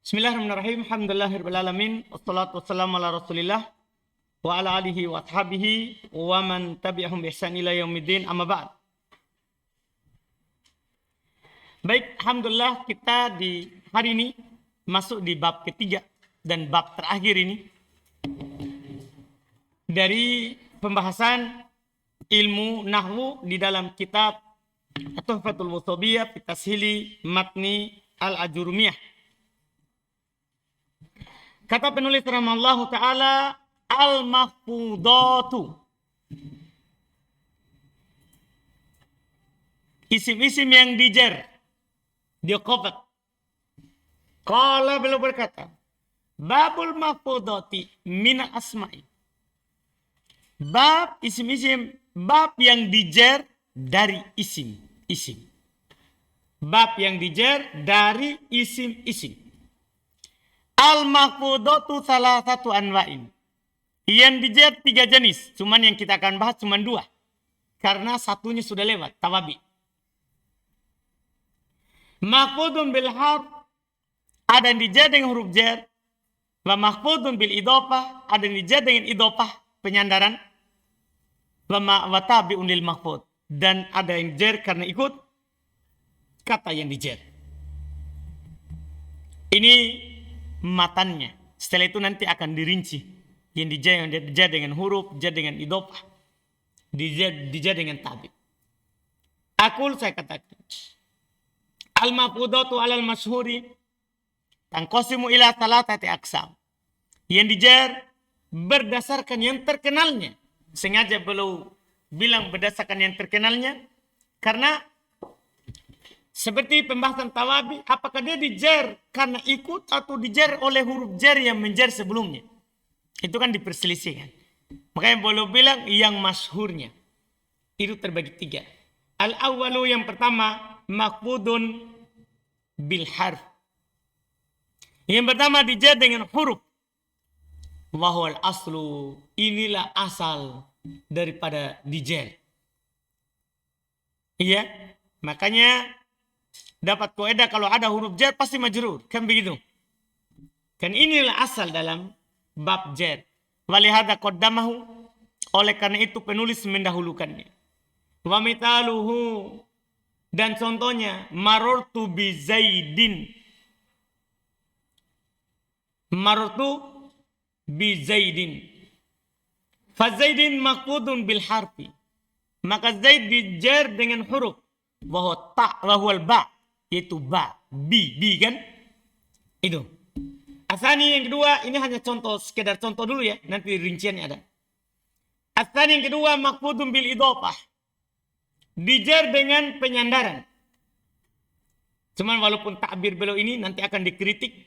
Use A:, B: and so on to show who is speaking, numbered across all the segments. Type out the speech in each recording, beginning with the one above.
A: Bismillahirrahmanirrahim. Alhamdulillahirabbil alamin. Wassalatu wassalamu ala Rasulillah wa ala alihi wa ashabihi wa man tabi'ahum bi ihsan ila yaumiddin. Amma ba'd. Baik, alhamdulillah kita di hari ini masuk di bab ketiga dan bab terakhir ini dari pembahasan ilmu nahwu di dalam kitab Tuhfatul Wustabiyah fi Tashili Matni Al-Ajurumiyah. Kata penulis rahimallahu taala, al-mahfudatu, isim-isim yang dijer, diqafat. Qala beliau berkata, babul mahfudati min asma'i. Bab isim-isim, bab yang dijer dari isim-isim. Bab yang dijer dari isim-isim. Al-mahfudatu salah satu anwa'in. Yang dijer 3 jenis. Cuman yang kita akan bahas cuman 2. Karena satunya sudah lewat, tawabi. Mahfudun bil harf, ada yang dijer dengan huruf jer. Wa mahfudun bil idhofah, ada yang dijer dengan idhofah, penyandaran. Wa tabi'un lil mahfud, dan ada yang jer karena ikut kata yang dijer. Ini matannya. Setelah itu nanti akan dirinci. Yang dijer dengan huruf, dijer dengan idhofah, dijer dengan tabi. Saya katakan, al-mahfudatu alal masyhuri tanqasimu ila thalathati aqsam. Yang dijer berdasarkan yang terkenalnya. Sengaja belum bilang berdasarkan yang terkenalnya karena seperti pembahasan tawabi, apakah dia dijer karena ikut atau dijer oleh huruf jer yang menjer sebelumnya. Itu kan diperselisihkan. Makanya boleh bilang yang masyhurnya. Itu terbagi 3. Al-awwalu, yang pertama, mahfudun bil harf. Yang pertama dijer dengan huruf. Wahwal aslu, inilah asal daripada dijer. Iya, makanya dapat kaidah kalau ada huruf jar pasti majrur, kan begitu? Kan inilah asal dalam bab jar. Walihada qaddamahu, oleh karena itu penulis mendahulukannya. Wa mitaluhu, dan contohnya marartu bi Zaidin. Marartu bi Zaidin. Fa Zaidin maqudun bil harfi. Maka Zaid dijar dengan huruf. Wahwal ba, yaitu ba, bi kan? Itu. Asani yang kedua, ini hanya contoh, sekedar contoh dulu ya, nanti rinciannya ada. Asani yang kedua, maqfudun bil idhofah. Dijar dengan penyandaran. Cuman walaupun takbir beliau ini nanti akan dikritik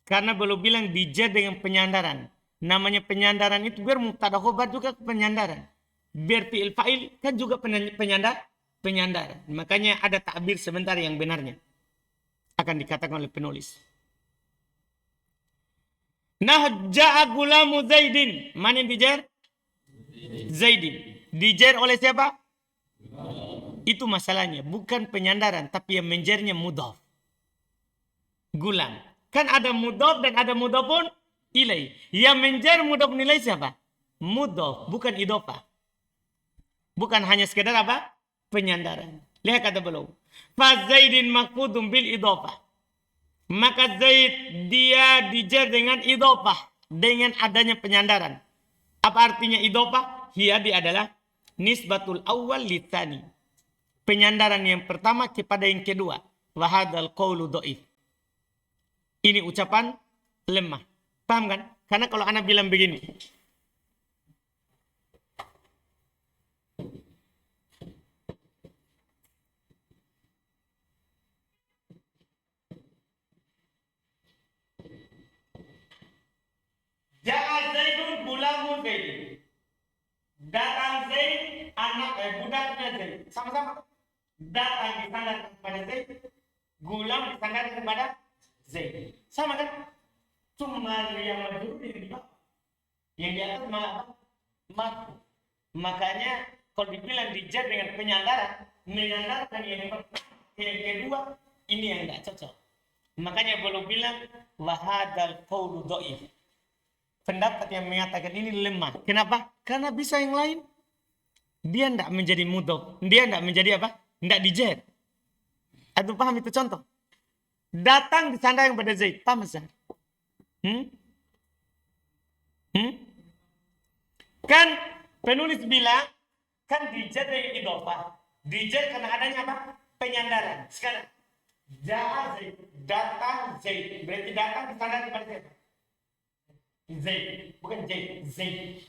A: karena beliau bilang dijar dengan penyandaran. Namanya penyandaran itu biar mubtada khobar juga penyandaran. Biar fi'il fa'il kan juga penyandaran. Makanya ada takbir sebentar yang benarnya. Akan dikatakan oleh penulis. Nah, ja'a gulamu Zaidin. Mana yang dijar? Zaidin. Dijar oleh siapa? Itu masalahnya. Bukan penyandaran. Tapi yang menjernya mudhaf. Gulam. Kan ada mudhaf dan ada mudhafun ilai. Yang menjer mudhaf nilai siapa? Mudhaf. Bukan idhofah. Bukan hanya sekedar apa? Penyandaran. Lihat kata beliau. Fa Zaidin maqfudun bil idhofah. Maka Zaid dia dijer dengan idhofah, dengan adanya penyandaran. Apa artinya idhofah? Dia adalah nisbatul awal litani. Penyandaran yang pertama kepada yang kedua. Wa hadzal qaulu dhaif. Ini ucapan lemah. Paham kan? Karena kalau anak bilang begini, Ja'a Zaidun gulamu Zaid. Datang Zaid, budaknya Zaid. Sama-sama. Datang disandarkan kepada Zaid. Gulam disandarkan kepada Zaid. Sama kan? Cuma yang majrur di bawah. Yang di atas malah apa? Marfu. Makanya kalau dibilang dijar dengan penyandaran, menyandarkan yang kedua, ini yang tidak cocok. Makanya belum bilang wahadal qaulu dhaif. Pendapat yang mengatakan ini lemah. Kenapa? Karena bisa yang lain. Dia tidak menjadi mudhof. Dia tidak menjadi apa? Tidak dijer. Atau paham itu contoh? Datang disandang pada Zaid. Paham Zahar? Kan penulis bilang kan dijer dengan idhofah. Dijer karena adanya apa? Penyandaran. Sekarang Ja'a Zaid, datang Zaid. Berarti datang disandang kepada siapa? Zaid, bukan Zaid, Zaid.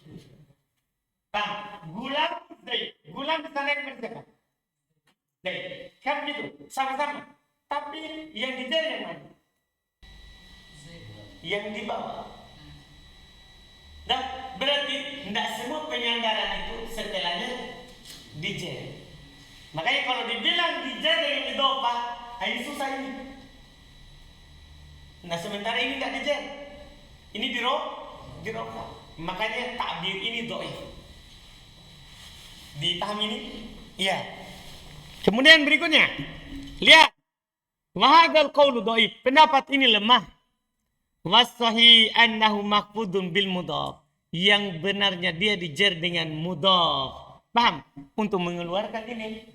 A: Gulam Zaid, gulam disandang kepada siapa? Zaid. Kan gitu, sama-sama. Tapi yang dijer yang mana? Yang di bawah. Dan berarti tidak semua penyandaran itu setelahnya dijer. Makanya kalau dibilang dijer dengan idhofah, ini susah ini. Nah sementara ini tidak dijer. Ini dirofah. Makanya takbir ini dhaif. Dipahami ini? Iya. Kemudian berikutnya, lihat. Wahadal qaulu dhaif. Pendapat ini lemah. Wasahi annahu mahfudun bil mudhaf. Yang benarnya dia dijer dengan mudhaf. Paham? Untuk mengeluarkan ini.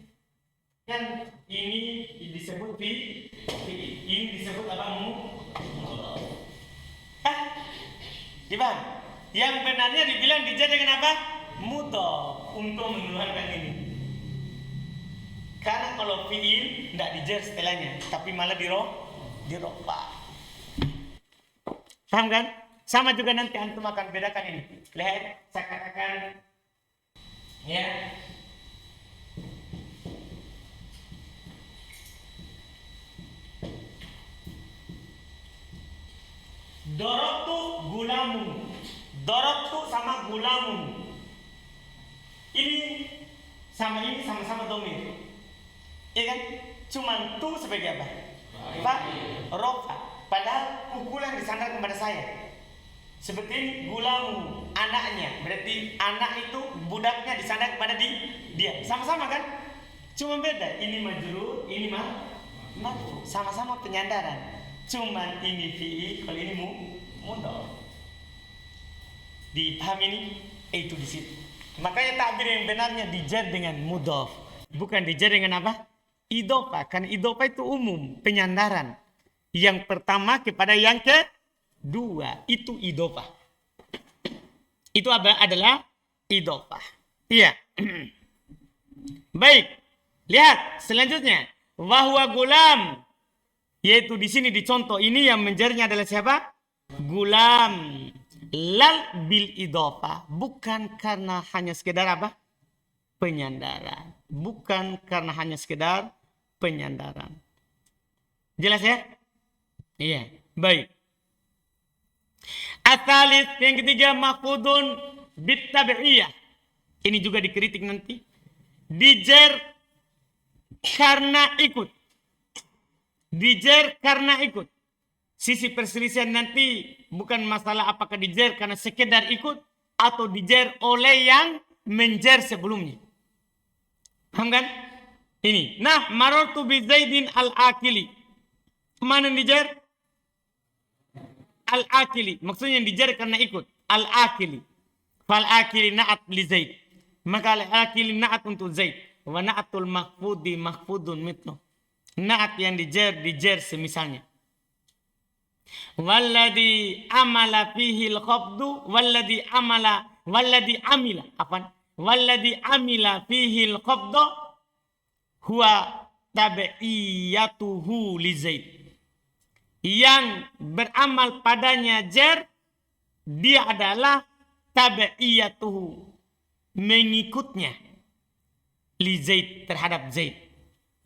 A: Kan ini disebut ini disebut apa? Mudhaf. Dipaham? Yang benarnya dibilang dijer dengan apa? Mudhaf. Untuk mengeluarkan ini. Karena kalau fi'il tidak dijer setelahnya. Tapi malah dirofah. Paham kan? Sama juga nanti antum akan bedakan ini. Lihat, saya katakan ya. Dorobtu gulamun. Dorobtu sama gulamun. Ini sama-sama domir. Iya kan? Cuman tu sebagai apa? Rofa. Padahal pukulan disandar kepada saya. Seperti ini gulamu, anaknya. Berarti anak itu budaknya disandar kepada dia. Sama-sama kan? Cuma beda. Ini majrur, ini marfu. Sama-sama penyandaran. Cuman ini fi'il, kalau ini mudhaf. Dipahami ini? Itu di situ. Makanya takbir yang benarnya dijer dengan mudhaf. Bukan dijer dengan apa? Idhofah. Karena idhofah itu umum, penyandaran. Yang pertama kepada yang kedua. Itu idhofah. Itu adalah idhofah. Iya. Baik. Lihat selanjutnya. Wahwa gulam. Yaitu di sini dicontoh. Ini yang menjernya adalah siapa? Gulam. Lal bil idhofah. Bukan karena hanya sekedar apa? Penyandaran. Bukan karena hanya sekedar penyandaran. Jelas ya? Iya, baik. Asalis yang ketiga mahfudun bittabi'iyah. Ini juga dikritik nanti. Dijer karena ikut. Dijer karena ikut. Sisi perselisihan nanti bukan masalah apakah dijer karena sekedar ikut atau dijer oleh yang menjer sebelumnya. Paham kan? Ini. Nah, marartu bi Zaidin al-Akili. Mana dijer? Al-Akili. Maksudnya yang dijer karena ikut. Al-Akili. Fal-Akili na'at li Zaid. Maka al-Akili na'at untuk Zaid. Wa na'atul mahfudi mahfudun mitlu. Na'at yang dijer semisalnya. Walladhi amala fihi al-khafdu. Walladhi amila fihi al-khafdu. Huwa tabi'iyatuhu li Zaid. Yang beramal padanya jer, dia adalah tabi'iyatuhu, mengikutnya li Zaid, terhadap Zaid.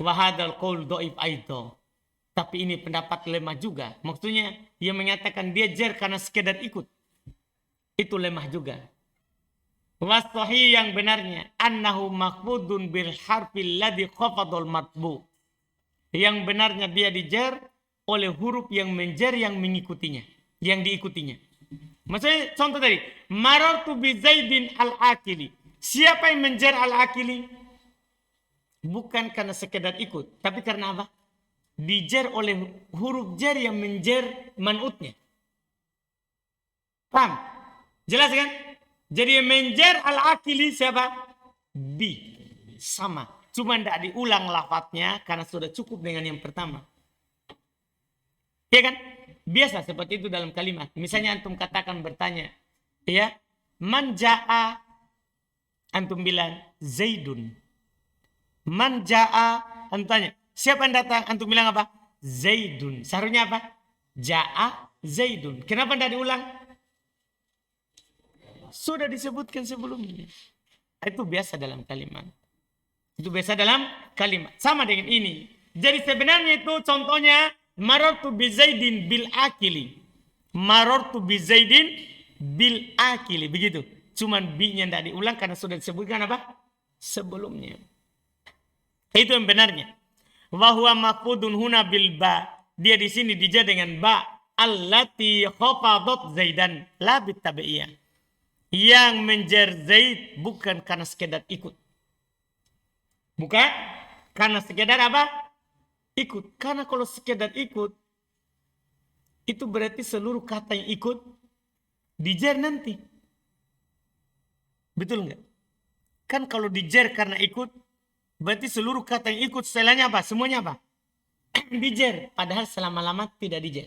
A: Wahadal qaul dhaif aidha. Tapi ini pendapat lemah juga. Maksudnya dia mengatakan dia jer karena sekedar ikut. Itu lemah juga. Wasahi yang benarnya annahu mahfudun bil harfil ladzi khafadul matbu. Yang benarnya dia dijer oleh huruf yang menjer yang mengikutinya, yang diikutinya. Maksudnya contoh tadi, marartu bi Zaidin al-Akili. Siapa yang menjer al-Akili? Bukan karena sekedar ikut, tapi karena apa? dijer oleh huruf jer yang menjer man'utnya. Paham? Jelas kan? Jadi yang menjer al-akili siapa? Bi. Sama. Cuma tidak diulang lafadznya karena sudah cukup dengan yang pertama. Ya kan? Biasa seperti itu dalam kalimat. Misalnya antum katakan bertanya, ya, man ja'a, antum bilang Zaidun. Man ja'a, antum tanya, siapa yang datang? Antum bilang apa? Zaidun. Seharusnya apa? Ja'a Zaidun. Kenapa tidak diulang? Sudah disebutkan sebelumnya. Itu biasa dalam kalimat. Itu biasa dalam kalimat. Sama dengan ini. Jadi sebenarnya itu contohnya marartu bi Zaidin bil akili. Marartu bi Zaidin bil akili. Begitu. Cuman bi-nya tidak diulang karena sudah disebutkan apa? Sebelumnya. Itu yang benarnya. Wa huwa mafudun huna bil ba. Dia di sini dijar dengan ba. Allati khafadat Zaidan la bit tabi'iyah. Yang menjer Zaid bukan karena sekedar ikut. Bukan karena sekedar apa? Ikut. Karena kalau sekedar ikut, itu berarti seluruh kata yang ikut dijer nanti. Betul nggak? Kan kalau dijer karena ikut, berarti seluruh kata yang ikut setelahnya apa? Semuanya apa? Dijer. Padahal selama-lama tidak dijer.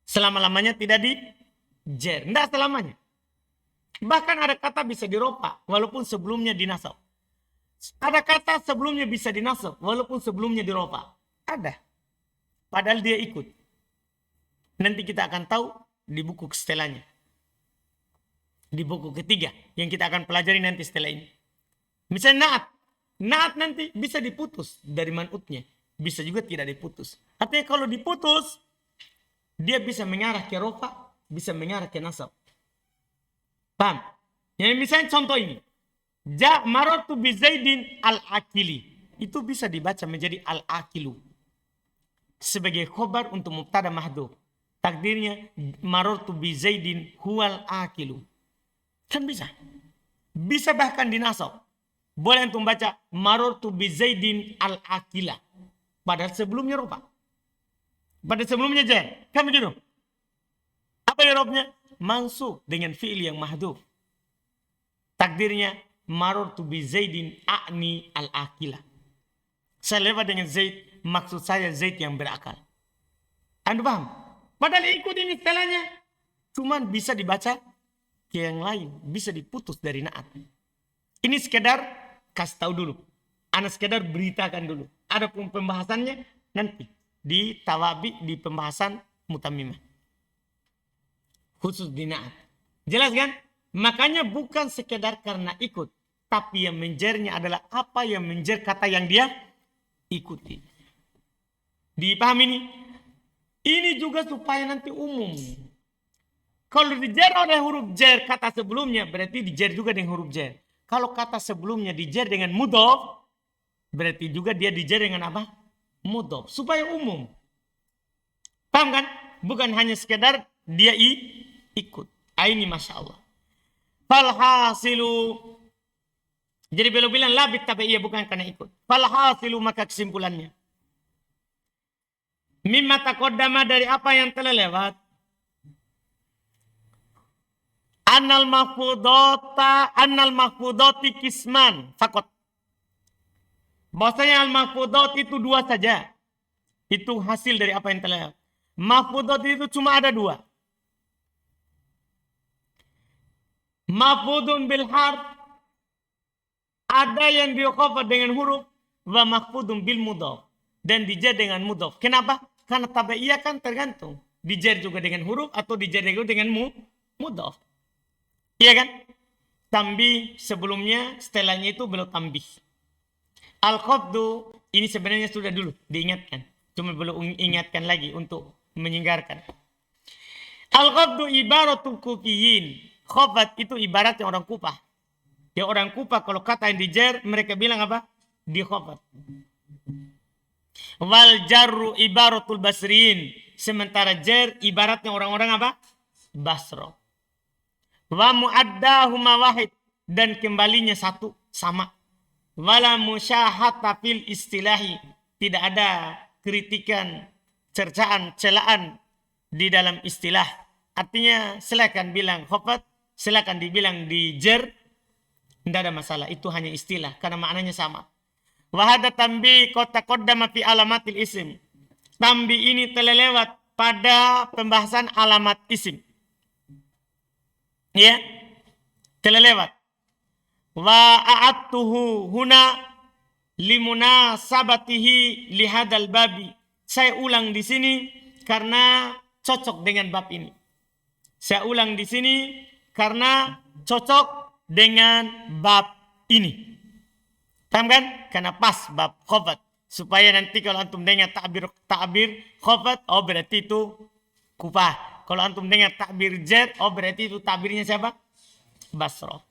A: Selama-lamanya tidak dijer. Tidak selamanya. Bahkan ada kata bisa diropa walaupun sebelumnya dinasab. Ada kata sebelumnya bisa dinasab walaupun sebelumnya diropa. Ada. Padahal dia ikut. Nanti kita akan tahu di buku setelahnya. Di buku ketiga yang kita akan pelajari nanti setelah ini. Misalnya naat. Naat nanti bisa diputus dari man'utnya. Bisa juga tidak diputus. Artinya kalau diputus, dia bisa mengarah ke rofa, bisa mengarah ke nasab. Paham? Yang misalnya contoh ini. Ja marartu bi Zaidin al-akili. Itu bisa dibaca menjadi al-akilu. Sebagai khobar untuk mubtada mahdhuf. Takdirnya marartu bi Zaidin huwal akilu. Kan bisa. Bisa bahkan dinasab. Boleh untuk baca marartu bi Zaidin al-akila. Padahal sebelumnya rofa. Padahal sebelumnya jar. Kan begitu? Apa irobnya? Mansub dengan fi'il yang mahdhuf. Takdirnya marartu bi Zaidin a'ni al-akila. Saya lewat dengan Zaid, maksud saya Zaid yang berakal. Anda paham? Padahal ikut ini setelahnya. Cuman bisa dibaca ke yang lain, bisa diputus dari naat. Ini sekedar kasih tahu dulu. Anda sekedar beritakan dulu. Ada pembahasannya nanti di tawabi, di pembahasan mutamimah. Khusus di naat. Jelas kan? Makanya bukan sekedar karena ikut. Tapi yang menjernya adalah apa yang menjer kata yang dia ikuti. Dipahami ini? Ini juga supaya nanti umum. Kalau dijer oleh huruf jer kata sebelumnya, berarti dijer juga dengan huruf jer. Kalau kata sebelumnya dijer dengan mudhof, berarti juga dia dijer dengan apa? Mudhof. Supaya umum. Paham kan? Bukan hanya sekedar dia ikut. Ini Masya Allah. Falhasilu. Jadi beliau bilang labit tabi'iyah bukan karena ikut. Falhasilu maka kesimpulannya. Mimma taqaddama dari apa yang telah lewat. Annal mahfudati kisman fakot. Bahwasanya al-mahfudat itu dua saja. Itu hasil dari apa yang telah lewat. Mahfudat itu cuma ada dua. Mahfudun bil harf. Ada yang dikhafad dengan huruf. Wa mahfudun bil mudhaf. Dan dijar dengan mudhaf. Kenapa? Karena tabi'iyah kan tergantung. Dijar juga dengan huruf atau dijar juga dengan mudhaf. Iya kan? Tambih sebelumnya, setelahnya itu belum tambih. Al-khafdu ini sebenarnya sudah dulu diingatkan. Cuma belum ingatkan lagi untuk menyinggarkan. Al-khafdu ibaratul kufiyin. Khafad itu ibaratnya orang Kufah. Ya orang Kufah kalau kata yang dijer mereka bilang apa? Di khafad. Wal jarru ibaratul basriin. Sementara jer ibaratnya orang-orang apa? Basra. Wa mu'addahuma wahid. Dan kembalinya satu sama. Wala musyahata fil istilahi. tidak ada kritikan, cercaan, celaan di dalam istilah. Artinya silakan bilang khafat, silakan dibilang dijer, tidak ada masalah. Itu hanya istilah karena maknanya sama. Wahada tambi kota qaddama fi alamatil isim. Tambi ini telah lewat pada pembahasan alamat isim. Ya, telah lewat. Wa a'attuhu huna limunasabatihi lihadal babi. Saya ulang di sini karena cocok dengan bab ini. Saya ulang di sini karena cocok dengan bab ini. Paham kan? Karena pas bab khafat. Supaya nanti kalau antum dengar takbir khafat, oh berarti itu Kufah. Kalau antum dengar takbir jar, oh berarti itu takbirnya siapa? Basrah.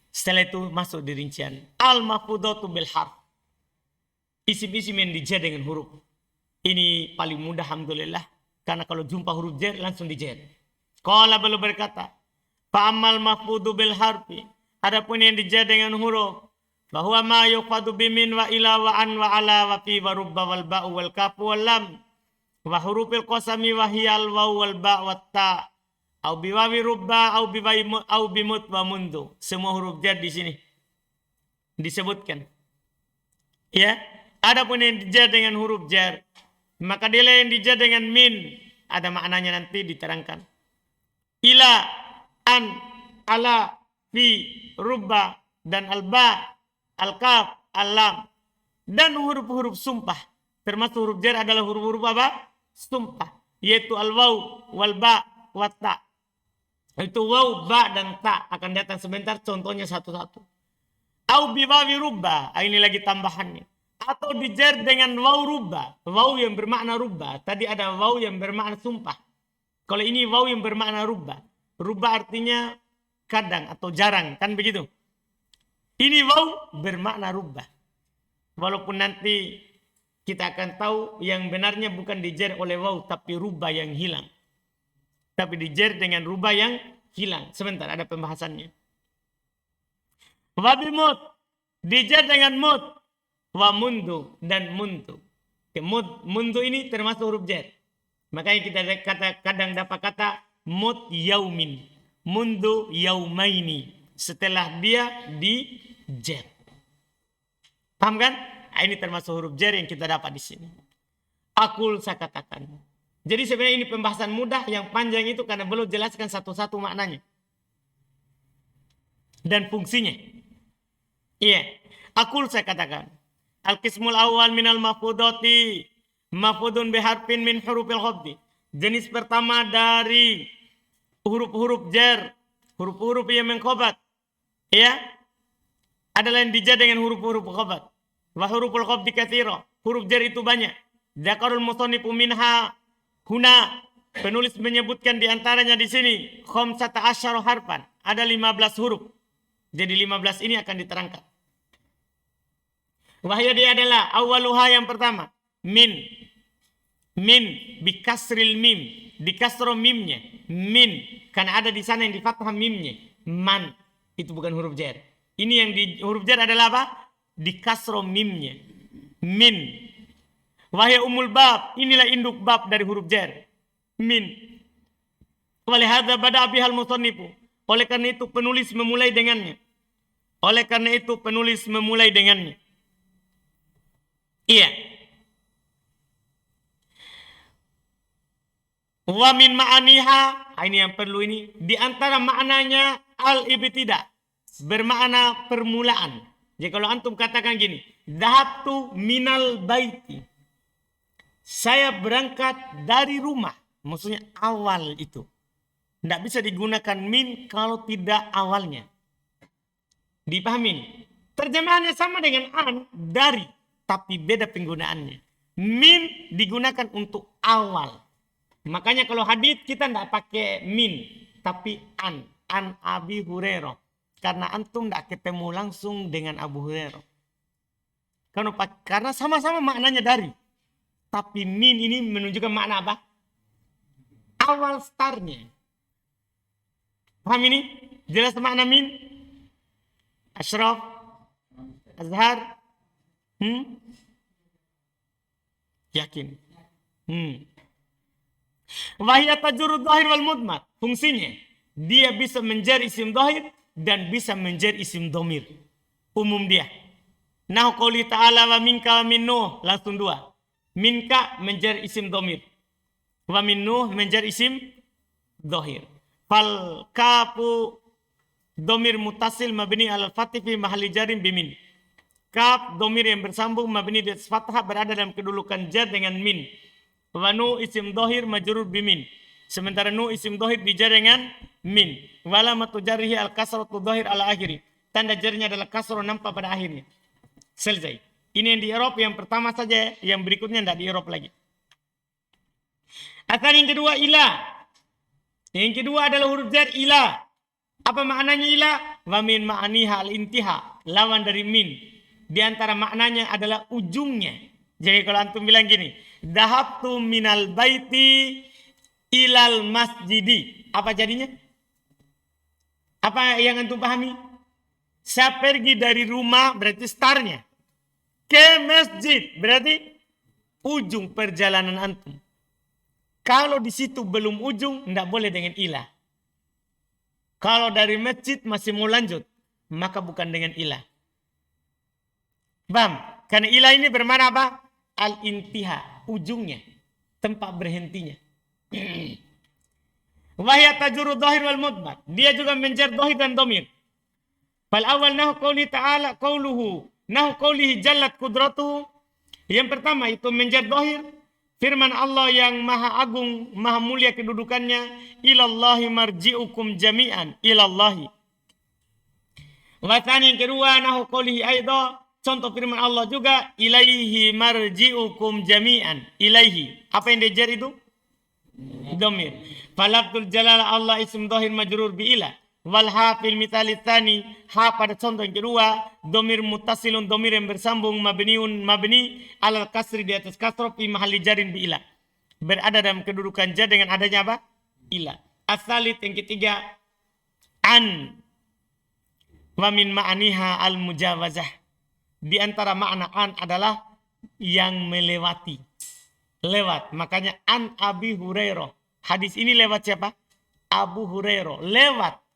A: Setelah itu masuk di rincian. Al-mafudatu bil harf. Isim-isim yang dijar dengan huruf. Ini paling mudah alhamdulillah. Karena kalau jumpa huruf jar langsung dijar. Qala beliau berkata, fa'amal mafudu bil harfi. Adapun yang dijar dengan huruf. Bahwa ma yuqadu bimin wa ila wa an wa ala wa fi wa rubba wal ba'u wal kafu wal lam. Wa hurufil qasami wa hiyal wa wal ba' wa ta. Au biwawi rubba au bimut wa mundu. Semua huruf jar di sini disebutkan. Ya, adapun yang dijar dengan huruf jar, maka dia yang dijar dengan min, ada maknanya nanti diterangkan. Ila, an, ala, fi, rubba, dan alba, al-kaf, al-lam. Dan huruf-huruf sumpah. Termasuk huruf jar adalah huruf-huruf apa? Sumpah. Yaitu al-waw, wal-ba, wat-ta. Itu waw, ba, dan ta. Akan datang sebentar contohnya satu-satu. Au biwawi rubba. Ini lagi tambahannya. Atau dijar dengan waw rubba. Waw yang bermakna rubba. Tadi ada waw yang bermakna sumpah. Kalau ini waw yang bermakna rubba. Rubba artinya kadang atau jarang. Kan begitu. Ini waw bermakna rubba. Walaupun nanti kita akan tahu yang benarnya bukan dijar oleh waw. Tapi rubba yang hilang. Tapi dijar dengan rubah yang hilang. Sebentar, ada pembahasannya. Wabi mut. Dijar dengan mut. Wa mundu dan mundu. Mundu ini termasuk huruf jar. Makanya kita kadang dapat kata mut yaumin. Mundu yaumaini. Setelah dia dijar. Paham kan? Ini termasuk huruf jar yang kita dapat di sini. Akul saya katakan. Jadi sebenarnya ini pembahasan mudah yang panjang itu karena belum jelaskan satu-satu maknanya. Dan fungsinya. Iya. Akul saya katakan. Al-qismul awal minal mafudoti. Mafudun biharfin min hurufil khafdi. Jenis pertama dari huruf-huruf jar. Huruf-huruf yang mengkhabat. Ya. Adalah yang dijar dengan huruf-huruf khabat. Wa huruful khafdi katsira. Huruf jar itu banyak. Dzakarul musannifu minha. Huna, penulis menyebutkan di antaranya di sini, khamsata asyara harfan. Ada 15 huruf. Jadi 15 ini akan diterangkan. Wahya dia adalah awaluha yang pertama. Min. Min. Bikasril mim. Dikasro mimnya. Min. Karena ada di sana yang di fathah mimnya. Man. Itu bukan huruf jar. Ini yang di huruf jar adalah apa? Dikasro mimnya. Min. Wahai umul bab, inilah induk bab dari huruf jar. Min. Walihada bada bihal musannifu. Oleh karena itu penulis memulai dengannya. Oleh karena itu penulis memulai dengannya. Iya. Wa min ma'aniha, ini yang perlu ini. Di antara maknanya al-ibtida. Bermakna permulaan. Jadi kalau antum katakan gini. Dhahabtu minal baiti. Saya berangkat dari rumah. Maksudnya awal itu. Tidak bisa digunakan min kalau tidak awalnya. Dipahamin? Terjemahannya sama dengan an, dari. Tapi beda penggunaannya. Min digunakan untuk awal. Makanya kalau hadits kita tidak pakai min. Tapi an. An Abi Hurairah. Karena antum tidak ketemu langsung dengan Abu Hurairah. Karena sama-sama maknanya dari. Tapi min ini menunjukkan makna apa? Awal startnya. Paham ini? Jelas makna min? Ashraf? Azhar? Yakin. Wahya tajurud dhahir wal mudmar. Fungsinya, dia bisa menjadi isim dhahir dan bisa menjadi isim domir. Umum dia. Nahu qouli ta'ala wa minka wa min Nuh. Langsung dua. Minka menjadi isim domir. Wa min Nuh menjadi isim dhahir. Fal kafu domir mutasil mabni al fatih fi mahalli jarin bimin. Kaf domir yang bersambung mabni di atas fathah berada dalam kedudukan jar dengan min. Wa nu isim dhahir majrur bimin. Sementara nu isim dhahir dijar dengan min. Walamatu jarrihi al kasratu dhahir ala akhiri. Tanda jarnya adalah kasrah nampak pada akhirnya. Selesai. Ini yang di Eropa yang pertama saja, yang berikutnya tidak di Eropa lagi. Asal yang kedua ilah. Yang kedua adalah huruf jar ilah. Apa maknanya ilah? Wa min ma'aniha al-intiha. Lawan dari min. Di antara maknanya adalah ujungnya. Jadi kalau antum bilang gini. Dahabtu minal baiti ilal masjidi. Apa jadinya? Apa yang antum pahami? Saya pergi dari rumah berarti startnya. Ke masjid berarti ujung perjalanan antum. Kalau di situ belum ujung, tidak boleh dengan ilah. Kalau dari masjid masih mau lanjut, maka bukan dengan ilah. Paham? Karena ilah ini bermakna apa? Al-intiha, ujungnya, tempat berhentinya. Wahya tajuru dhahir wal mudmar. Dia juga menjar dhahir dan domir. Fal awal nahu qauli ta'ala qauluhu. Nahu qaulihi jallat qudratuhu. Yang pertama itu menjar dhahir. Firman Allah yang maha agung, maha mulia kedudukannya. Ilallahi marji'ukum jami'an. Ilallahi. Watan yang kedua nahu qaulihi aidha. Contoh firman Allah juga. Ilaihi marji'ukum jami'an. Ilaihi. Apa yang dijar itu? Domir. Falafdul jalal Allah isim dhahir majrur bi'ilah. Wal ha fil mithali tsani, ha pada contoh yang kedua, domir muttasilun, domir yang bersambung, mabniun mabni alal kasri di atas kasrah fi mahalli jarin bi ila. Berada dalam kedudukan jar dengan adanya apa? Ila. As-salit yang ketiga, an wa min ma'aniha al mujawazah. Di antara makna an adalah yang melewati. Lewat. Makanya an Abi Hurairah. Hadis ini lewat siapa? Abu Hurairah. Lewat.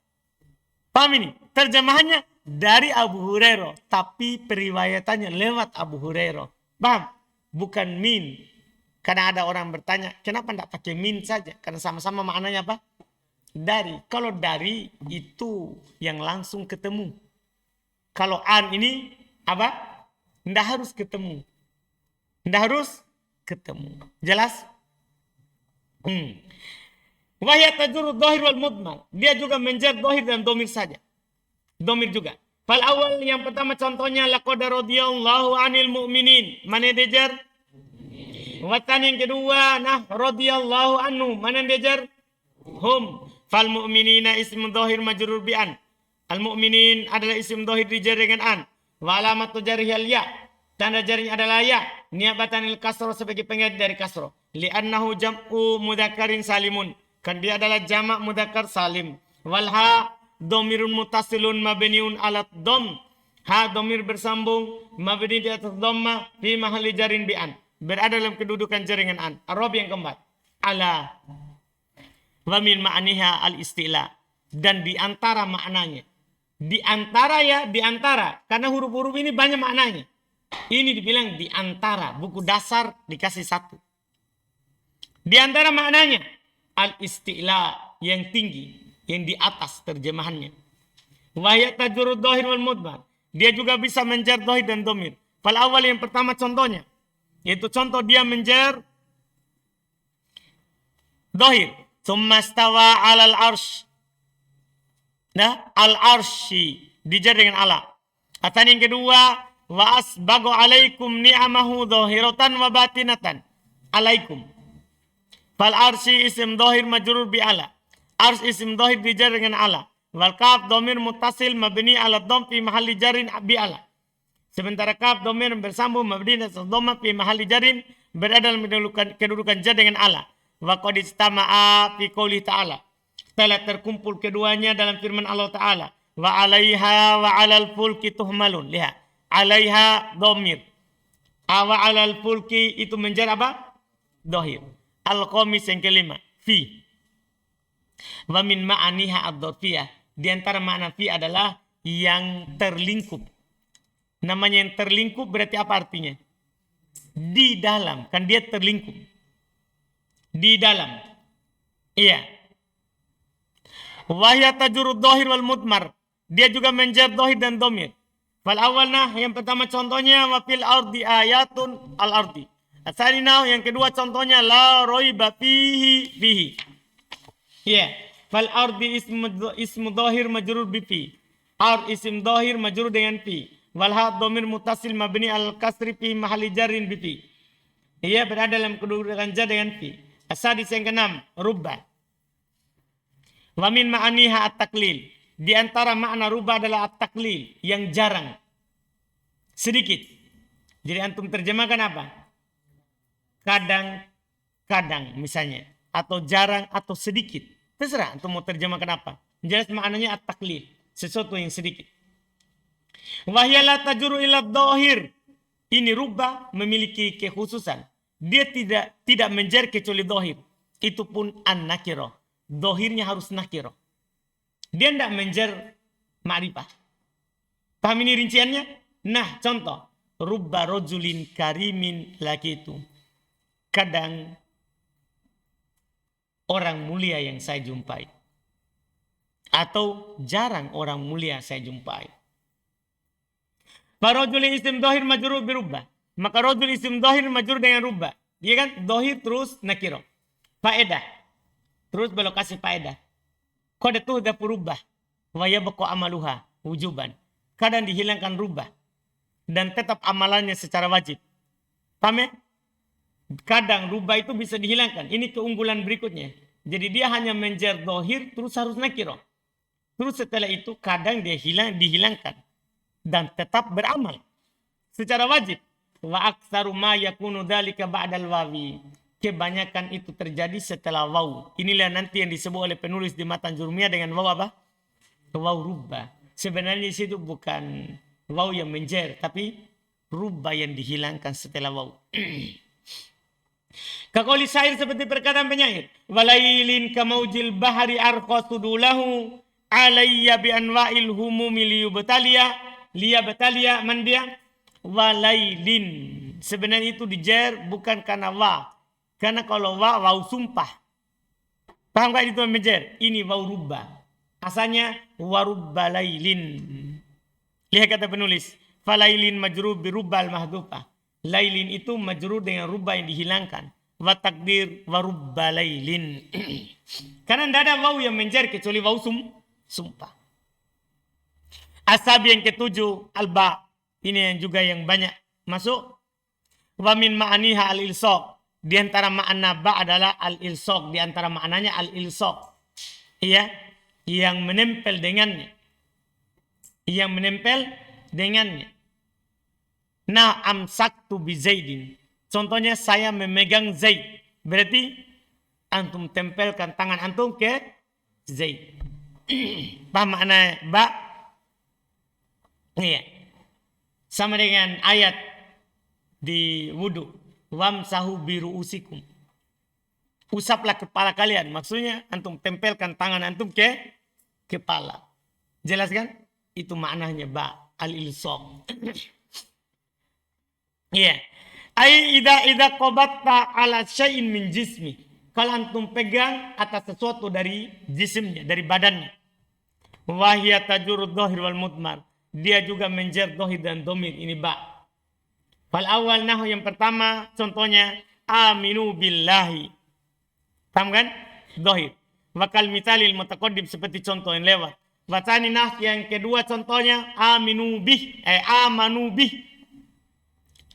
A: Paham ini? Terjemahannya dari Abu Hurairah. Tapi periwayatannya lewat Abu Hurairah. Paham? Bukan min. Karena ada orang bertanya, kenapa tidak pakai min saja? Karena sama-sama maknanya apa? Dari. Kalau dari itu yang langsung ketemu. Kalau an ini apa? Tidak harus ketemu. Tidak harus ketemu. Jelas? Wahya tajurud dhahir wal mudmar. Dia juga menjar dhahir dan domir saja. Domir juga. Fal awal yang pertama contohnya laqad radhiyallahu 'anil mu'minin. Mana dia jar? Watan yang kedua nah radhiyallahu anhu. Mana dia jar? Hum. Fal mu'minina ism dhahir majrur bi an. Al mu'minin adalah isim dhahir dijar dengan an. Wa alamatu jarhi al ya. Tanda jarnya adalah ya. Niabatan il kasrah sebagai pengganti dari kasrah. Li'annahu jam'u mudzakkarin salimun. Kan dia adalah jamak mudzakkar salim. Wal ha dhamirun muttasilun mabniun ala dhamm. Ha dhamir bersambung mabni di atas dhamma fi mahalli jarin bi an. Berada dalam kedudukan jar dengan an. Arab yang keempat. Ala wa min ma'niha al istila. Dan di antara maknanya. Di antara ya, di antara. Karena huruf-huruf ini banyak maknanya. Ini dibilang di antara. Buku dasar dikasih satu. Di antara maknanya. Al-isti'la yang tinggi, yang di atas terjemahannya. Wahya tajurud dhahir wal mudmar. Dia juga bisa menjar dhahir dan domir. Fal awal yang pertama contohnya. Yaitu contoh dia menjar dhahir. Tsumma stawa alal arsh. Nah, al-arsy. Dijar dengan ala. Atau yang kedua. Wa asbagu alaikum ni'amahu dhahiratan wa batinatan. Alaikum. Fal arsy isim dhahir majrur bi ala. Arsy isim dhahir dijar dengan ala. Wal kaf dhamir muttasil mabni ala dhamm fi mahalli jarin bi ala. Sementara kaf dhamir bersambung mabni atas dhamma fi mahalli jarin berada dalam kedudukan jar dengan ala. Wa qad istama'a fi qouli ta'ala. Telah terkumpul keduanya dalam firman Allah Ta'ala. Wa 'alaiha wa 'alal fulki tuhmalun. Lihat. 'Alaiha dhamir. Awa alal fulki itu menjer apa? Dohir. Al-Khamis yang kelima. Fi. Wa min ma'aniha ad-dorfiyah. Di antara makna fi adalah yang terlingkup. Namanya yang terlingkup berarti apa artinya? Di dalam. Kan dia terlingkup. Di dalam. Iya. Wahya tajurud dohir wal mutmar. Dia juga menjer dohir dan domir. Fal awalna yang pertama contohnya wafil ardi ayatun al ardi. Asalina yang kedua contohnya la roiba fihi. Ya. Fal ardi ismu dohir majrur bi fi. Ard isim dohir majrur dengan fi. Wal ha domir mutasil mabni al kasri fi mahali jarrin bi fi. Ia berada dalam kedudukan jar dengan fi. Asadis yang keenam rubba. Wa min ma'aniha at-taklil. Di antara makna rubah adalah at-taklil, yang jarang. Sedikit. Jadi antum terjemahkan apa? Kadang-kadang misalnya. Atau jarang atau sedikit. Terserah antum mau terjemahkan apa. Jelas maknanya at-taklil. Sesuatu yang sedikit. Wahya la tajuru ila dohir. Ini rubah memiliki kekhususan. Dia tidak menjer kecuali dohir. Itu pun an-nakirah. Dohirnya harus nakirah. Dia tidak menjer ma'rifah. Paham ini rinciannya? Nah, contoh. Rubba rojulin karimin laki itu. Kadang orang mulia yang saya jumpai. Atau jarang orang mulia saya jumpai. Farojulin isim dohir majrur birubba. Maka rojul isim dohir majrur dengan rubba. Dia kan dohir terus nakirah. Faedah. Terus belok kasih faedah. Kode tuh dah perubah. Waya bako amaluha. Wujuban. Kadang dihilangkan rubah. Dan tetap amalannya secara wajib. Paham ya? Kadang rubah itu bisa dihilangkan. Ini keunggulan berikutnya. Jadi dia hanya menjer dohir terus harus nakirah. Terus setelah itu kadang dia dihilangkan. Dan tetap beramal. Secara wajib. Wa aktsaru ma yakunu dzalika ba'dal wawi. Kebanyakan itu terjadi setelah waw. Inilah nanti yang disebut oleh penulis di matan jurumiyah dengan waw apa? Waw rubba. Sebenarnya di situ bukan waw yang menjer, tapi rubba yang dihilangkan setelah waw. Kakoli syair seperti perkataan penyair. Walailin kamaujil bahari arqasudulahu alayya bi anwa'il humumi liyabtaliya man dia walailin. Sebenarnya itu dijer bukan karena wa. Karena kalau waw sumpah. Paham gak itu menjer? Ini waw rubba. Asalnya warubba lailin. Lihat kata penulis. Falailin majrur birubbal mahdufah. Lailin itu majrur dengan rubba yang dihilangkan. Wa takdir warubba lailin. Karena tidak ada waw yang menjer kecuali waw sumpah. Asab yang ketujuh alba. Ini yang juga yang banyak masuk. Wa min ma'aniha al-ilsaq. Di antara makna ba adalah al-ilsaq. Di antara maknanya al-ilsaq. Iya. Yang menempel dengannya. Yang menempel dengannya. Nah amsaktu bi Zaidin. Contohnya saya memegang Zaid. Berarti antum tempelkan tangan antum ke Zaid. Paham makna ba? Iya. Sama dengan ayat di wudu. Wamsahu biru'usikum. Usaplah kepala kalian. Maksudnya antum tempelkan tangan antum ke kepala. Jelas kan? Itu maknanya ba. Al-ilsaq. Iya. Ai idza qabatta ala syai'in min jismi. Kalau antum pegang atas sesuatu dari jisimnya, dari badannya. Wahya tajurud dhahir wal mudmar. Dia juga menjer dhahir dan dhamir. Ini ba. Fal awal nahu yang pertama contohnya aminu billahi. Paham kan? Dhahir. Wakal misalil mutaqaddim seperti contoh yang lewat. Wacani nah yang kedua contohnya aminu bih. Amanu bih.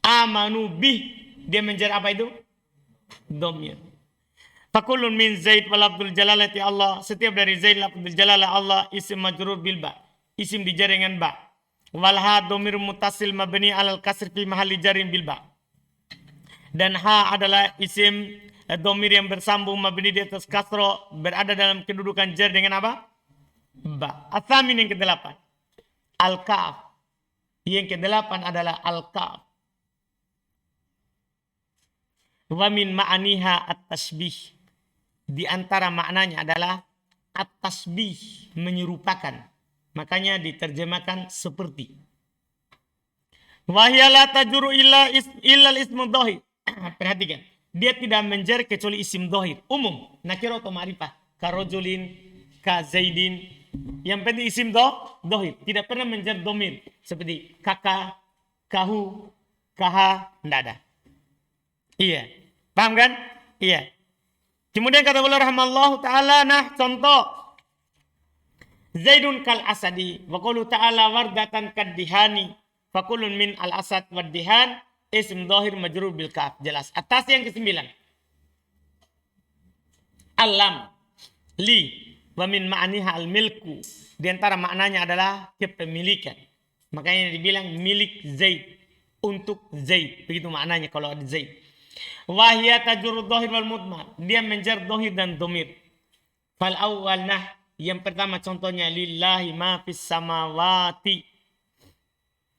A: Amanu bih. Dia menjer apa itu? Dhamir. Fakulun min Zaid wal Abdul Jalalati Allah. Setiap dari Zaid wal Abdul Jalalah Allah isim majrur bil ba. Isim dijar dengan ba. Wal ha dhamir mutasil mabni alal kasr fi mahalli jarin bil ba. Dan ha adalah isim dhamir yang bersambung mabni di atas kasro berada dalam kedudukan jar dengan apa? Ba. Atsamin yang ke-8. Al-Ka'af. Yang ke-8 adalah al-Ka'af. Wa min ma'aniha at-tasbih. Di antara maknanya adalah at-tasbih, menyerupakan. Makanya diterjemahkan seperti. Wa hiya la tajuru illa ismu dhahir. Perhatikan. Dia tidak menjer kecuali isim dhahir. Umum. Nakirah atau ma'rifah. Ka rajulin, ka zaidin. Yang penting isim dhahir. Tidak pernah menjer domir. Seperti kakak, kahu, kaha. Tidak ada. Iya. Paham kan? Iya. Kemudian kata beliau rahimallahu ta'ala, nah contoh. Zaidun kal asadi. Wa qulu ta'ala wardatan kaddihani. Fakulun min al-asad waddihan. Isim dhahir majrur bil kaf. Jelas. Atas yang ke-9. Alam. Li. Wa min ma'aniha al-milku. Di antara maknanya adalah kepemilikan. Makanya dibilang milik Zaid. Untuk Zaid. Begitu maknanya kalau ada Zaid. Wahia tajurud dhahir wal mudmar. Dia menjar dhahir dan domir. Fal awal nah. Yang pertama contohnya. Lillahi ma fis samawati.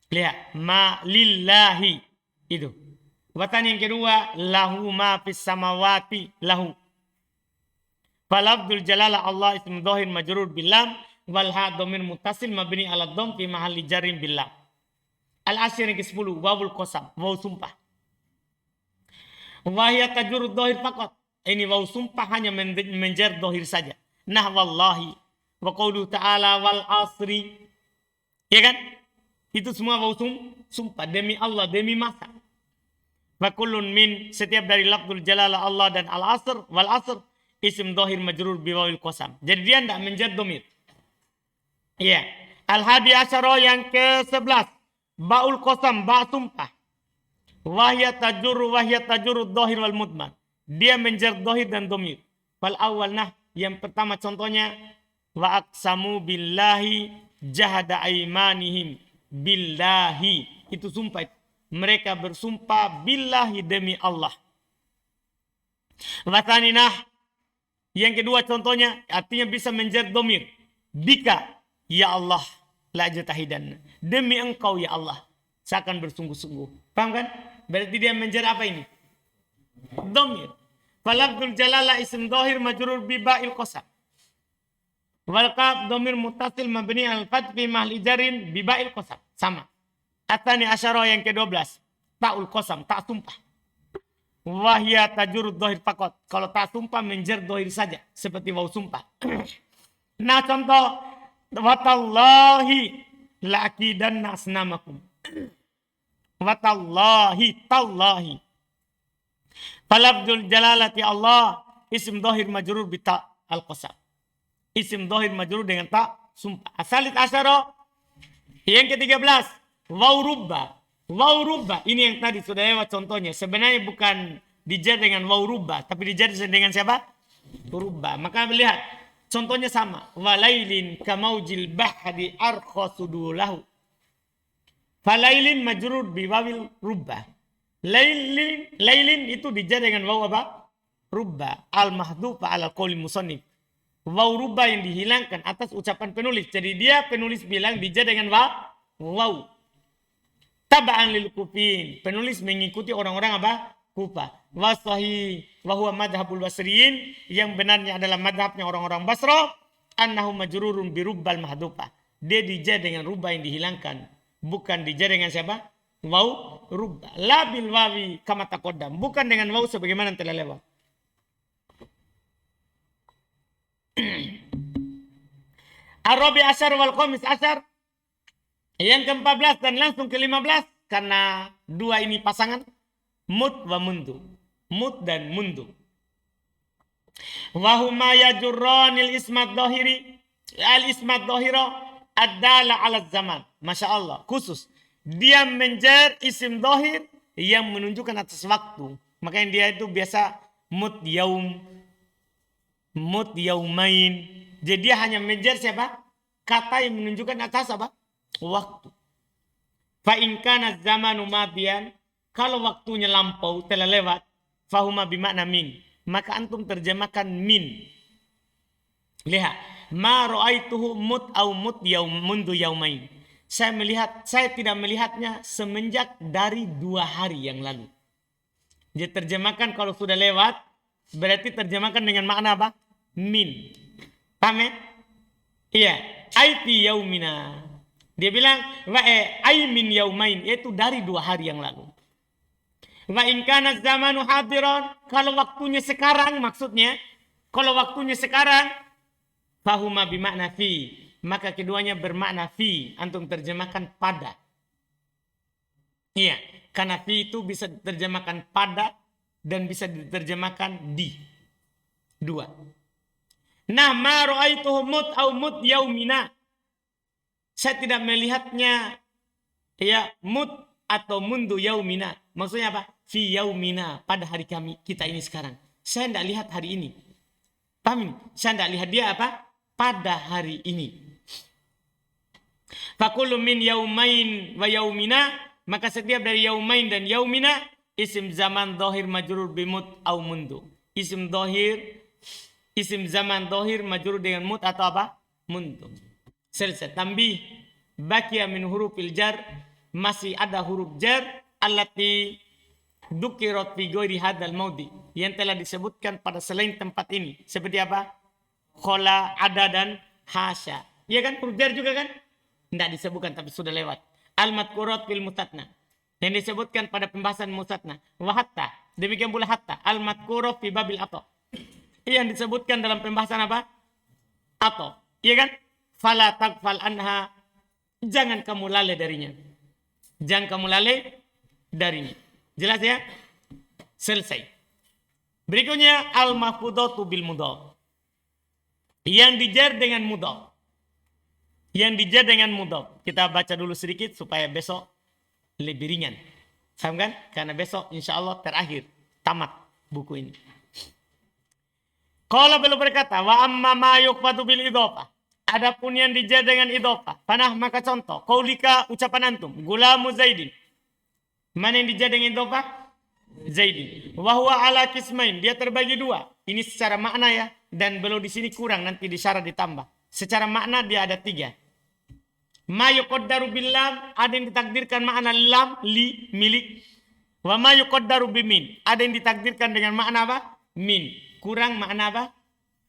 A: Lihat. Ma lillahi. Itu. Watan yang kedua. Lahu ma fis samawati. Lahu. Fal abdul jalala Allah ism dhahir majrur bilam. Wal ha domir mutasil mabni ala dom fi mahalli jarim bilam. Al-asyir yang ke-10. Wawul qasam. Waw sumpah. Wahya tajurud dhahir faqat. Ini waw sumpah hanya menjer dhahir saja. Nah wallahi. Wa qawlu ta'ala wal asri. Ya kan? Itu semua waw sumpah. Demi Allah, demi masa. Wa kullun min. Setiap dari lafzul jalalah Allah dan al-asr. Wal asr. Isim dhahir majrur biwawil qasam. Jadi dia tidak menjer domir. Iya. Al-hadi asyara yang ke-11. Ba'ul qasam. Ba' sumpah. Wahya tajuru dhahir wal mudmar. Dia menjer dhahir dan domir. Fal awal nah. Yang pertama contohnya. Wa aqsamu billahi jahada aimanihim. Billahi. Itu sumpah. Mereka bersumpah billahi demi Allah. Wa tsani nah. Yang kedua contohnya. Artinya bisa menjer domir. Bika. Ya Allah. La jatahidan. Demi engkau ya Allah. Saya akan bersungguh-sungguh. Paham kan? Berarti dia menjer apa ini? Domir. Falabdul jalala isim dhahir majrur biba'il qasam. Wal qaf domir mutasil mabni al fath fi mahli jarin biba'il qasam. Sama. Atani asyara yang ke-12. Ta'ul qasam, tak sumpah. Wahya tajurud dhahir faqat. Kalau tak sumpah menjer dhahir saja seperti waw sumpah. Nah contoh watallahi la'akidanna asnamakum. Watallahi tallahi. Falabdul jalalati Allah isim dhahir majrur bi ta al-qasam. Isim dhahir majrur dengan ta sumpah. Asalit asyara yang ke-13 waw rubba. Waw rubba ini yang tadi sudah lewat contohnya. Sebenarnya bukan dijar dengan waw rubba tapi dijar dengan siapa? Rubba. Maka lihat contohnya sama. Walailin kamaujil bahri arkhusudulahu. Falailin majrur biwawil rubba. Lailin itu dijar dengan waw apa? Rubba. Al-mahdhufa ala qawli musannif. Waw rubba yang dihilangkan atas ucapan penulis. Jadi dia penulis bilang dijar dengan waw. Taba'an lil kufin. Penulis mengikuti orang-orang apa? Kufa. Wasahi wa huwa madhabul basriyin. Yang benarnya adalah madhabnya orang-orang Basra. Annahu majrurun birubbal mahdhufa. Dia dijar dengan rubba yang dihilangkan. Bukan dijar dengan siapa? Waw rubba. La bil wawi kama taqaddam. Bukan dengan waw sebagaimana telah lewat. Arabi asyar wal khamis asyar. Yang ke-14 dan langsung ke-15. Karena dua ini pasangan. Mud wa mundu. Mud dan mundu. Wahuma yajurranil ismat dhahiri. Al-ismat dhahira. Ad-dala ala zaman. Masya Allah. Khusus. Dia menjer isim dhahir yang menunjukkan atas waktu. Makanya dia itu biasa mud yaum. Mud yaumain. Jadi dia hanya menjer siapa? Kata yang menunjukkan atas apa? Waktu. Fa'in kana zamanu madian. Kalau waktunya lampau telah lewat. Fahuma bimakna min. Maka antum terjemahkan min. Lihat. Ma ra'aituhu mut au mut mundu yaumain. Saya tidak melihatnya semenjak dari 2 hari yang lalu. Jadi terjemahkan kalau sudah lewat, berarti terjemahkan dengan makna apa? Min. Paham ya? Iya. Ai fi yaumina. Dia bilang, ai min yaumain. Itu dari 2 hari yang lalu. Wa in kana zamanu hadiran. Kalau waktunya sekarang maksudnya. Kalau waktunya sekarang. Fahuma bimakna fi. Maka keduanya bermakna fi. Antum terjemahkan pada. Iya. Karena fi itu bisa diterjemahkan pada dan bisa diterjemahkan di. 2. Nah, ma ra'aituhu mut au mut yaumina. Saya tidak melihatnya ya mut atau mundu yaumina. Maksudnya apa? Fi yaumina, pada hari kami kita ini sekarang. Saya tidak lihat hari ini. Paham? Saya tidak lihat dia apa? Pada hari ini. Fakulu min yaumain wa yaumina. Maka setiap dari yaumain dan yaumina isim zaman dohir majrur bimut au mundu. Isim zaman dohir majrur dengan mut atau apa? Mundu. Selesai. Tambih bakia min hurufil jar. Masih ada huruf jar allati dukirat fi ghairi hadzal maudi, yang telah disebutkan pada selain tempat ini. Seperti apa? Khola, ada dan hasya. Iya kan? Huruf jar juga kan? Tidak disebutkan tapi sudah lewat. Al-madkurat fil mustatna, yang disebutkan pada pembahasan mustatna. Wa hatta, demikian pula hatta. Al-madkurat fi babil ato, yang disebutkan dalam pembahasan apa? Ato. Iya kan? Fala tagfal anha, jangan kamu lalai darinya. Jangan kamu lalai darinya. Jelas ya? Selesai. Berikutnya al-mafudatu bil mudhaf. Yang dijar dengan mudhaf. Yang dijar dengan mudhaf. Kita baca dulu sedikit supaya besok lebih ringan. Paham kan? Karena besok insya Allah terakhir. Tamat buku ini. Qala beliau berkata, wa amma ma yuqfatu bil idhofah. Adapun yang dijar dengan idhofah. Panah maka contoh. Qaulika ucapan antum. Gulamu Zaidin. Mana yang dijar dengan idhofah? Zaidin. Wa huwa ala kismain. Dia terbagi 2. Ini secara makna ya. Dan belum di sini kurang. Nanti di syarat ditambah. Secara makna dia ada 3. Ma yuqaddaru bil lam, ada yang ditakdirkan makna lam, li, milik. Wa ma yuqaddaru bimin, ada yang ditakdirkan dengan makna apa? Min. Kurang makna apa?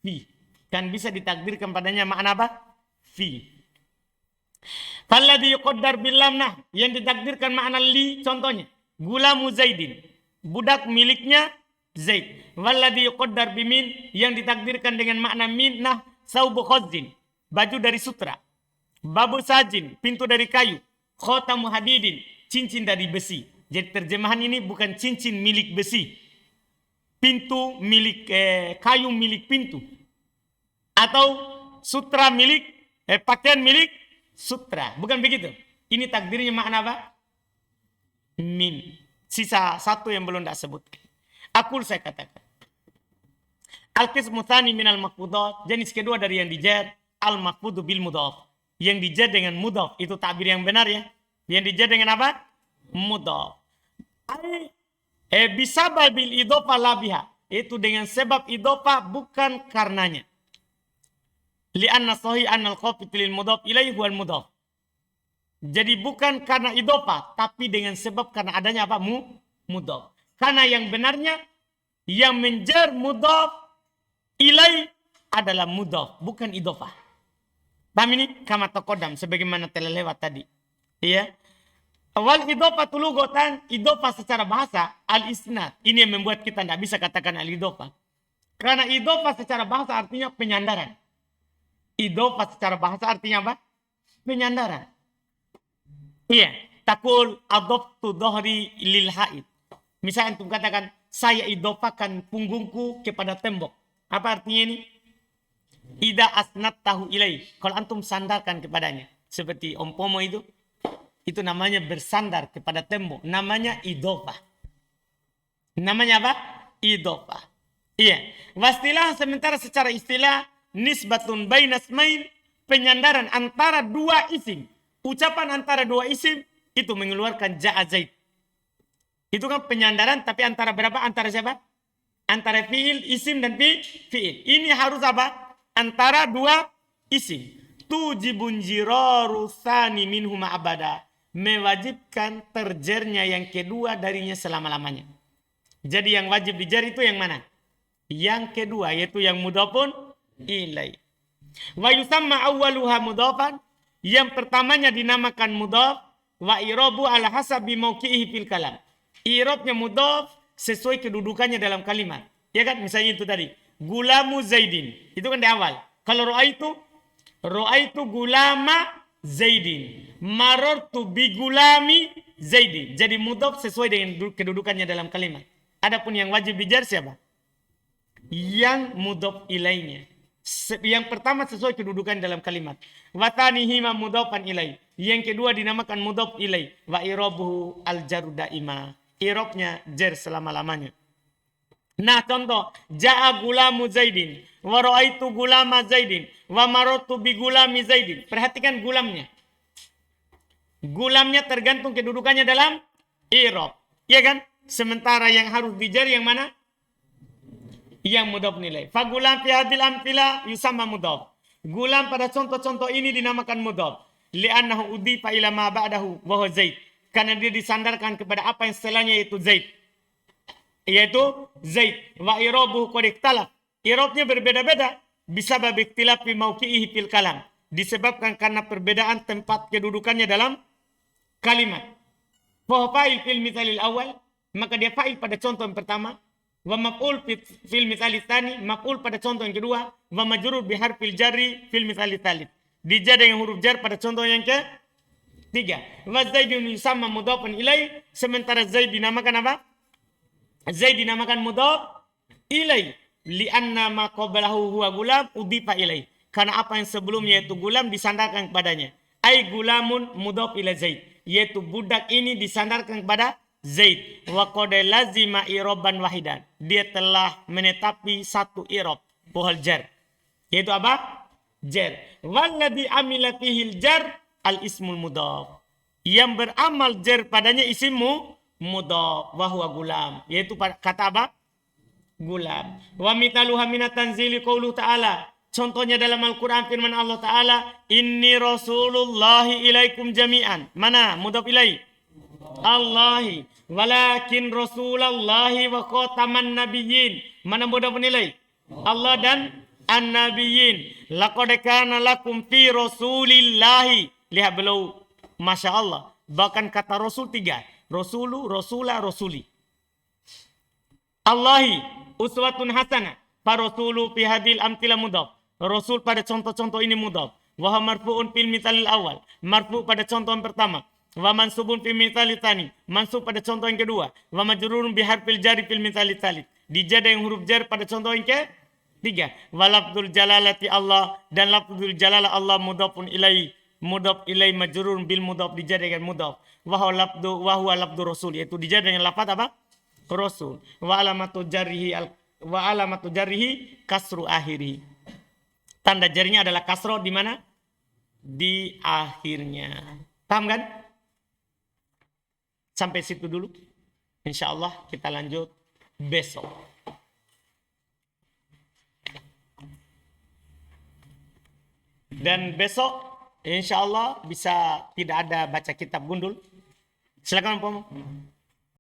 A: Fi. Kan bisa ditakdirkan padanya makna apa? Fi. Falladhi yuqaddar bil lam, nah, yang ditakdirkan makna li, contohnya gulamu Zaidin, budak miliknya Zaid. Walladhi yuqaddar bimin, yang ditakdirkan dengan makna min, nah, saubu khazzin, baju dari sutra. Babu sajin, pintu dari kayu. Khotamu hadidin, cincin dari besi. Jadi terjemahan ini bukan cincin milik besi. Pintu milik kayu milik pintu. Atau sutra milik pakaian milik sutra. Bukan begitu. Ini takdirnya makna apa? Min. Sisa 1 yang belum tak sebutkan. Akul saya katakan. Al-qismu tsani minal maqfudat, jenis kedua dari yang dijar al-maqfudu bil mudhaf. Yang dijar dengan mudhaf, itu takbir yang benar ya. Yang dijar dengan apa? Mudhaf. Bisababil idhofah la biha. Itu dengan sebab idhofah bukan karenanya. Li'anna sahih annal khafid lil mudhaf ilaihi wal mudhaf. Jadi bukan karena idhofah, tapi dengan sebab karena adanya apa? Mudhaf. Karena yang benarnya yang menjar mudhaf ilai adalah mudhaf, bukan idhofah. Paham ini? Kama taqaddam, sebagaimana telah lewat tadi. Iya. Wal idhofatu lughatan, idhofah secara bahasa al-isnad. Ini yang membuat kita tidak bisa katakan al-idhofah. Karena idhofah secara bahasa artinya penyandaran. Idhofah secara bahasa artinya apa? Penyandaran. Iya. Takul adhoftu dhahri lil haid. Misalnya antum katakan, saya idhofahkan punggungku kepada tembok. Apa artinya ini? Ida asnat tahu ilai. Kalau antum sandarkan kepadanya. Seperti Om Pomo itu namanya bersandar kepada tembok. Namanya idhofah. Namanya apa? Idhofah. Iya. Wastilah sementara secara istilah. Nisbatun bainasmain. Penyandaran antara 2 isim. Ucapan antara 2 isim. Itu mengeluarkan ja'a Zaid. Itu kan penyandaran tapi antara berapa? Antara siapa? Antara fi'il, isim dan fi'il. Ini harus apa? Antara 2 isim. Tujibun jiraru tsani minhuma abada. Mewajibkan terjernya yang kedua darinya selama-lamanya. Jadi yang wajib dijar itu yang mana? Yang kedua, yaitu yang mudhafun ilai. Wa yusamma awwaluha mudhafan. Yang pertamanya dinamakan mudhaf. Wa i'rabu ala hasabi mauqi'ihi fil kalam. I'rabnya mudhaf sesuai kedudukannya dalam kalimat. Ya kan? Misalnya itu tadi. Gulamu Zaidin. Itu kan di awal. Kalau ro'aitu gulama Zaidin. Marartu bi gulami Zaidin. Jadi mudhaf sesuai dengan kedudukannya dalam kalimat. Adapun yang wajib dijar siapa? Yang mudhaf ilainya. Yang pertama sesuai kedudukan dalam kalimat. Watanihi ma mudhafan ilai. Yang kedua dinamakan mudhaf ilai. Wa i'rabuhu al-jaru daima. I'rabnya jar selama-lamanya. Nah contoh, ja'a gulamu Zaidin, wa ra'aitu gulama Zaidin, wa marartu bi gulami Zaidin. Perhatikan gulamnya. Gulamnya tergantung kedudukannya dalam i'rab. Ya kan? Sementara yang harus dijar yang mana? Yang mudhaf nilai. Fagulam fi hadil amthila yusamma mudhaf. Gulam pada contoh-contoh ini dinamakan mudhaf. Li'annahu udifa ila ma ba'dahu wa huwa Zaid. Karena dia disandarkan kepada apa yang setelahnya yaitu Zaid. Yaitu Zaid. Wa i'rabuhu qad ikhtalaf. I'rabnya berbeda-beda. Bisabab ikhtilaf fi mauqi'ihi fil kalam. Disebabkan karena perbedaan tempat kedudukannya dalam kalimat. Fa fa'il fil mithalil awal. Maka dia fa'il pada contoh yang pertama. Wa maf'ul fil mithali tsani, maf'ul pada contoh yang kedua, wa majrur bi harfil jarri fil mithali tsalits. Dijar dengan huruf jar pada contoh yang ketiga. Wa Zaidun yusamma mudhafan ilai, sementara Zaid dinamakan apa? Zaid dinamakan mudhaf ilai, li'anna ma qablahu huwa gulam udifa ilai. Karena apa yang sebelumnya yaitu gulam disandarkan kepadanya. Ai gulamun mudhaf ila Zaid, yaitu budak ini disandarkan kepada Zaid. Wa qad lazima i'raban wahidan. Dia telah menetapi satu i'rab, pohal jar. Yaitu apa? Jar. Walladhi amila fihil jar al ismul mudhaf. Yang beramal jar padanya isimmu mudhaf wa huwa gulam. Yaitu kata apa? Gulam. Wa mitaluha minat tanzili qaulu ta'ala. Contohnya dalam Al-Quran firman Allah Ta'ala. Inni rasulullahi ilaikum jami'an. Mana? Mudhaf ilai. Allahi walakin rasulallahi wa khataman nabiyyin. Mana mudhaf nilai? Allah dan an-nabiyyin. Laqad kana lakum fi rasulillahi. Lihat beliau, Masya Allah, bahkan kata Rasul 3. Rasulu, Rasula, Rasuli. Allahi uswatun hasanah. Farasulu fi hadil amtila mudhaf. Rasul pada contoh-contoh ini mudhaf. Wa marfu'un fil mithalil awal. Marfu pada contoh yang pertama. Wa mansubun fil mithali tsani. Mansub pada contoh yang kedua. Wa majrurun bi harfil jari fil mithali tsalits. Dijar dengan huruf jar pada contoh yang ketiga. Wa lafdzul jalalati Allah, dan lafdzul jalalah Allah mudhafun ilai. Mudhaf ilai majrurun bil mudhaf, dijar dengan mudhaf. Wa huwa lafdzu rasul, yaitu dijar dengan lafaz apa? Rasul. Wa alamatu jarrihi kasru akhiri. Tanda jarinya adalah kasro di mana? Di akhirnya. Paham kan? Sampai situ dulu. Insya Allah kita lanjut besok. Dan besok insya Allah bisa tidak ada baca kitab gundul. Silakan Pak.